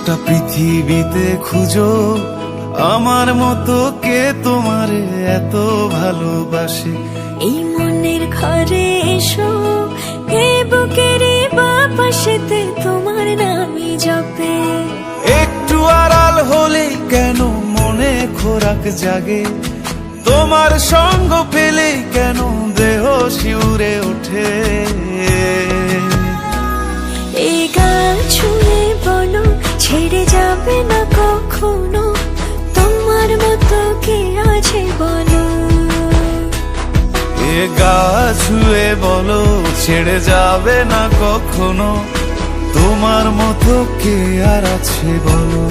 গোটা পৃথিবীতে খুঁজো আমার মতো কে তোমারে এত ভালোবাসে। এই মনের ঘরে এসো, এই বুকের বাপাশেতে তোমার নামই জপে। একটু আড়াল হলে কেন মনে খোরাক জাগে, তোমার সঙ্গ পেলে কেন দেহ শিউরে ওঠে। এই গান ছুঁয়ে বলো ছেড়ে যাবে না কখনো, তোমার মতো কে আছে বলো। এ গা ছুঁয়ে বলো ছেড়ে যাবে না কখনো, তোমার মতো কে আর আছে বলো।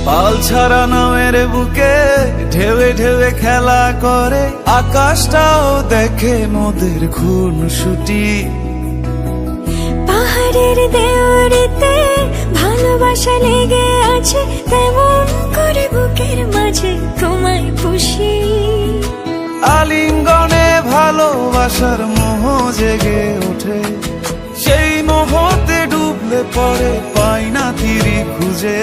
পাল ছাড়া নামের বুকে ঢেউে ঢেউে খেলা করে, আকাশটাও দেখে মোদের খুনসুটি। পাহাড়ের দেওয়ারিতে ভালোবাসা লেগে আছে, তেমন করে বুকের মাঝে তোমায় খুশি। আলিঙ্গনে ভালোবাসার মোহ জেগে ওঠে, সেই মোহতে ডুবলে পরে পাই না তীরি খুঁজে।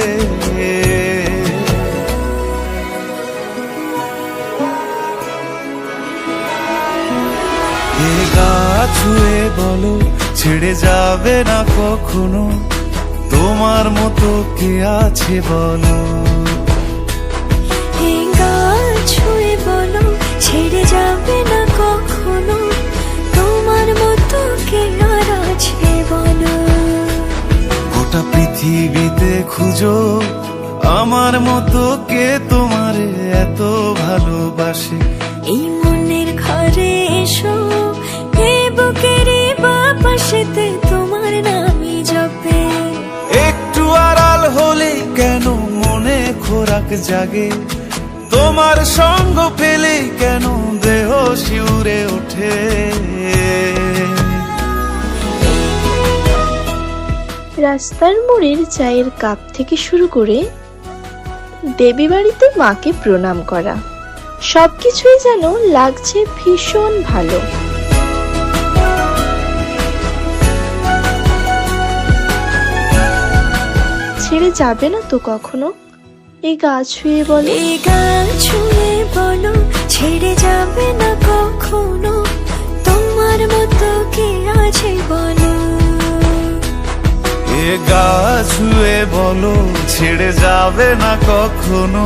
এ গা ছুঁয়ে বলো ছেড়ে যাবে না কখনো, তোমার মতো কে আছে বলো। এই গান ছুঁয়ে বলো ছেড়ে যাবে না কখনো, তোমার মতো কে আর আছে বলো। গোটা পৃথিবীতে খুঁজো আমার মতো কে তোমারে এত ভালোবাসে। এই মনের ঘরে এসো, এই বুকের বাপাশেতে তোমার নামই জপে। একটু আড়াল হলে কেন মনে খোরাক জাগে, তোমার সঙ্গ পেলে কেন দেহ শিউরে ওঠে। রাস্তার মোড়ের চায়ের কাপ থেকে শুরু করে দেবী বাড়িতে মাকে প্রণাম করা, সবকিছুই যেন লাগছে ভীষণ ভালো। ছেড়ে যাবে না তো কখনো, এই গা ছুঁয়ে বলো। এই গান ছুঁয়ে বলো ছেড়ে যাবে না কখনো, তোমার মতো কে আছে বলো। এ গা ছুঁয়ে বলো ছেড়ে যাবে না কখনো,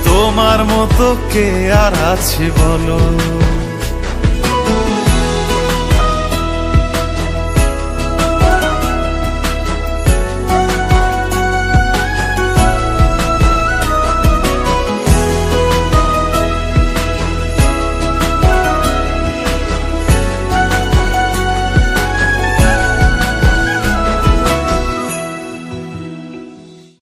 তোমার মতো কে আর আছে বলো।